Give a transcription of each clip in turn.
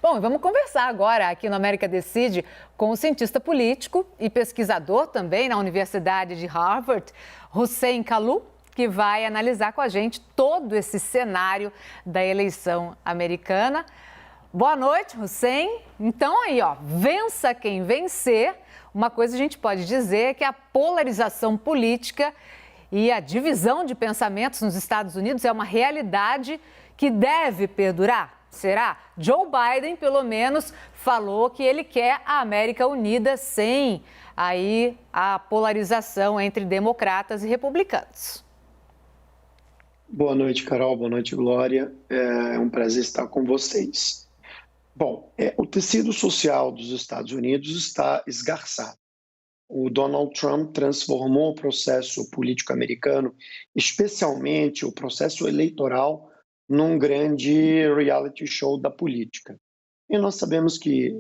Bom, vamos conversar agora aqui no América Decide com o cientista político e pesquisador também na Universidade de Harvard, Hussein Kalu, que vai analisar com a gente todo esse cenário da eleição americana. Boa noite, Hussein. Então aí, vença quem vencer. Uma coisa a gente pode dizer é que a polarização política e a divisão de pensamentos nos Estados Unidos é uma realidade que deve perdurar. Será? Joe Biden, pelo menos, falou que ele quer a América unida sem aí a polarização entre democratas e republicanos. Boa noite, Carol. Boa noite, Glória. É um prazer estar com vocês. Bom, o tecido social dos Estados Unidos está esgarçado. O Donald Trump transformou o processo político americano, especialmente o processo eleitoral, num grande reality show da política. E nós sabemos que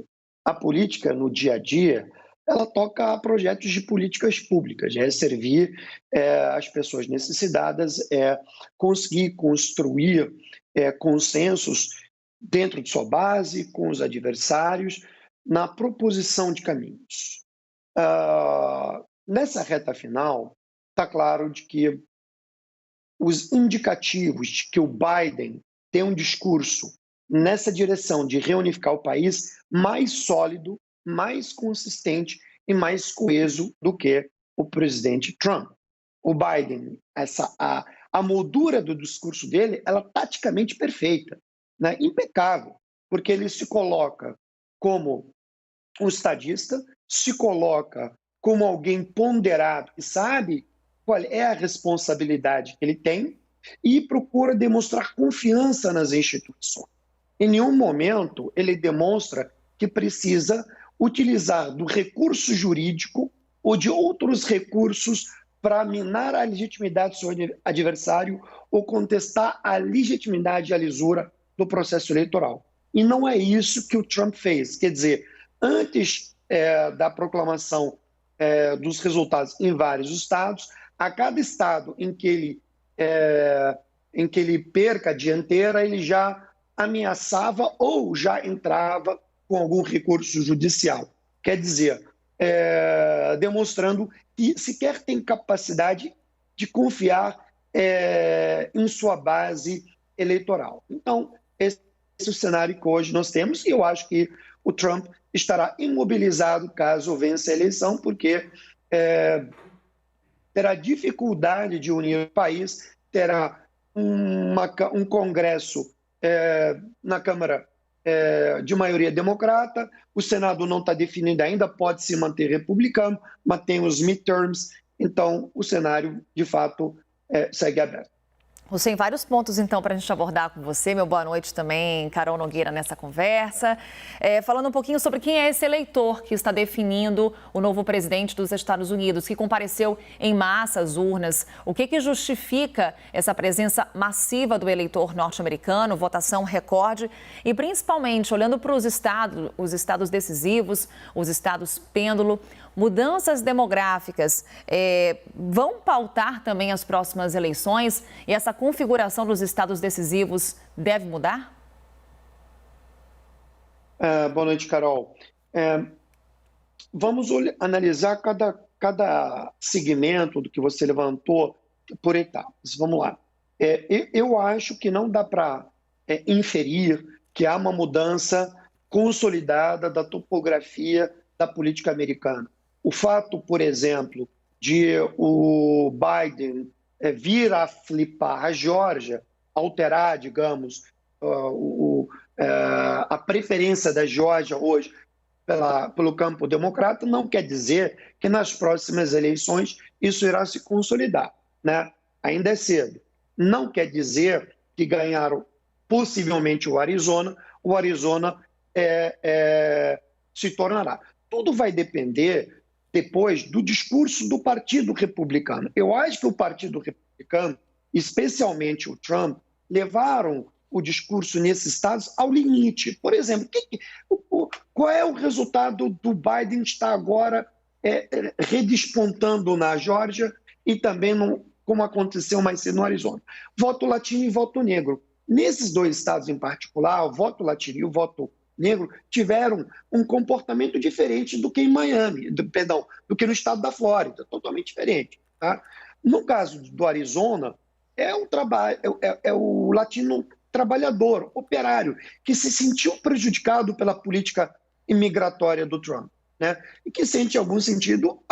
a política, no dia a dia, ela toca a projetos de políticas públicas, é servir as pessoas necessitadas, é conseguir construir consensos dentro de sua base, com os adversários, na proposição de caminhos. Nessa reta final, está claro de que os indicativos de que o Biden tem um discurso nessa direção de reunificar o país mais sólido, mais consistente e mais coeso do que o presidente Trump. O Biden, a moldura do discurso dele, ela é taticamente perfeita, né? Impecável, porque ele se coloca como um estadista, se coloca como alguém ponderado que sabe qual é a responsabilidade que ele tem e procura demonstrar confiança nas instituições. Em nenhum momento ele demonstra que precisa utilizar do recurso jurídico ou de outros recursos para minar a legitimidade do seu adversário ou contestar a legitimidade e a lisura do processo eleitoral. E não é isso que o Trump fez. Quer dizer, antes da proclamação dos resultados em vários estados, a cada estado em que ele perca a dianteira, ele já ameaçava ou já entrava com algum recurso judicial. Quer dizer, demonstrando que sequer tem capacidade de confiar em sua base eleitoral. Então, esse é o cenário que hoje nós temos, e eu acho que o Trump estará imobilizado caso vença a eleição, porque terá dificuldade de unir o país, terá um Congresso na Câmara de maioria democrata, o Senado não está definido ainda, pode se manter republicano, mas tem os midterms, então o cenário, de fato, segue aberto. Hussein, vários pontos, então, para a gente abordar com você. Meu boa noite também, Carol Nogueira, nessa conversa. Falando um pouquinho sobre quem é esse eleitor que está definindo o novo presidente dos Estados Unidos, que compareceu em massa às urnas. O que justifica essa presença massiva do eleitor norte-americano, votação recorde? E, principalmente, olhando para os estados decisivos, os estados pêndulo, mudanças demográficas vão pautar também as próximas eleições e essa configuração dos estados decisivos deve mudar? Boa noite, Carol. Vamos analisar cada segmento do que você levantou por etapas. Vamos lá. Eu acho que não dá para inferir que há uma mudança consolidada da topografia da política americana. O fato, por exemplo, de o Biden vir a flipar a Geórgia, alterar, digamos, a preferência da Geórgia hoje pelo campo democrata, não quer dizer que nas próximas eleições isso irá se consolidar, né? Ainda é cedo. Não quer dizer que ganharam possivelmente o Arizona se tornará. Tudo vai depender depois do discurso do Partido Republicano. Eu acho que o Partido Republicano, especialmente o Trump, levaram o discurso nesses estados ao limite. Por exemplo, qual é o resultado do Biden estar agora redespontando na Geórgia e também, como aconteceu mais cedo no Arizona? Voto latino e voto negro. Nesses dois estados em particular, o voto latino e o voto negro tiveram um comportamento diferente do que em Miami, do que no estado da Flórida, totalmente diferente. Tá? No caso do Arizona, é o latino trabalhador, operário, que se sentiu prejudicado pela política imigratória do Trump, né? E que sente, em algum sentido,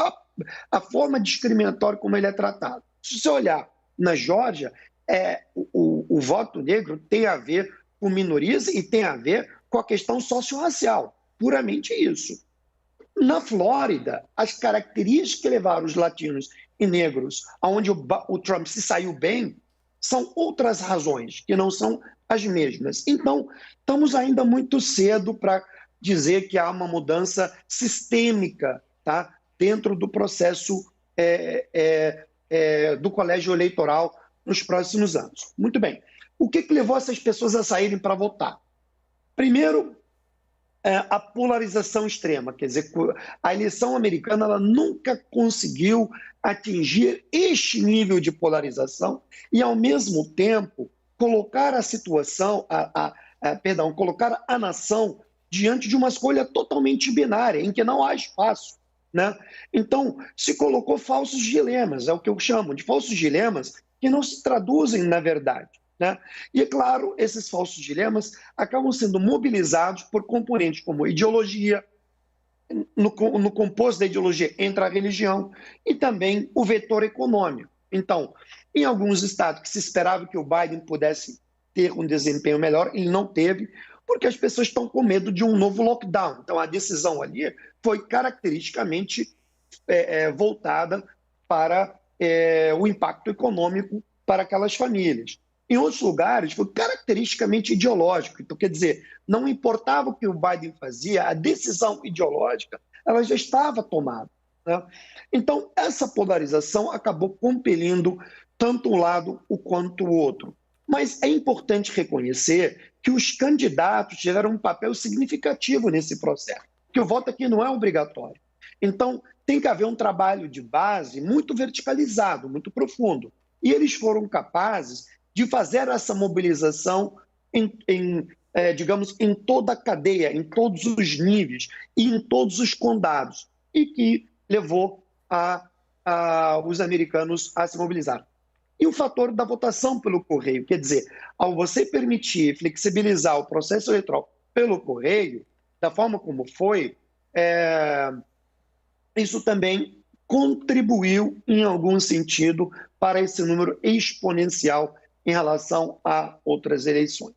a forma discriminatória como ele é tratado. Se você olhar na Geórgia, o voto negro tem a ver com minorias e tem a ver com a questão socio-racial, puramente isso. Na Flórida, as características que levaram os latinos e negros, aonde o Trump se saiu bem, são outras razões, que não são as mesmas. Então, estamos ainda muito cedo para dizer que há uma mudança sistêmica, tá, dentro do processo do colégio eleitoral nos próximos anos. Muito bem. O que levou essas pessoas a saírem para votar? Primeiro, a polarização extrema, quer dizer, a eleição americana ela nunca conseguiu atingir este nível de polarização e, ao mesmo tempo, colocar a situação, colocar a nação diante de uma escolha totalmente binária, em que não há espaço, né? Então, se colocou falsos dilemas, é o que eu chamo de falsos dilemas, que não se traduzem na verdade. Né? E, é claro, esses falsos dilemas acabam sendo mobilizados por componentes como ideologia, no composto da ideologia entra a religião e também o vetor econômico. Então, em alguns estados que se esperava que o Biden pudesse ter um desempenho melhor, ele não teve, porque as pessoas estão com medo de um novo lockdown. Então, a decisão ali foi caracteristicamente voltada para o impacto econômico para aquelas famílias. Em outros lugares, foi caracteristicamente ideológico. Então, quer dizer, não importava o que o Biden fazia, a decisão ideológica ela já estava tomada. Né? Então, essa polarização acabou compelindo tanto um lado quanto o outro. Mas é importante reconhecer que os candidatos tiveram um papel significativo nesse processo, porque o voto aqui não é obrigatório. Então, tem que haver um trabalho de base muito verticalizado, muito profundo. E eles foram capazes de fazer essa mobilização digamos, em toda a cadeia, em todos os níveis e em todos os condados, e que levou os americanos a se mobilizar. E o fator da votação pelo correio, quer dizer, ao você permitir flexibilizar o processo eleitoral pelo correio, da forma como foi, isso também contribuiu, em algum sentido, para esse número exponencial em relação a outras eleições.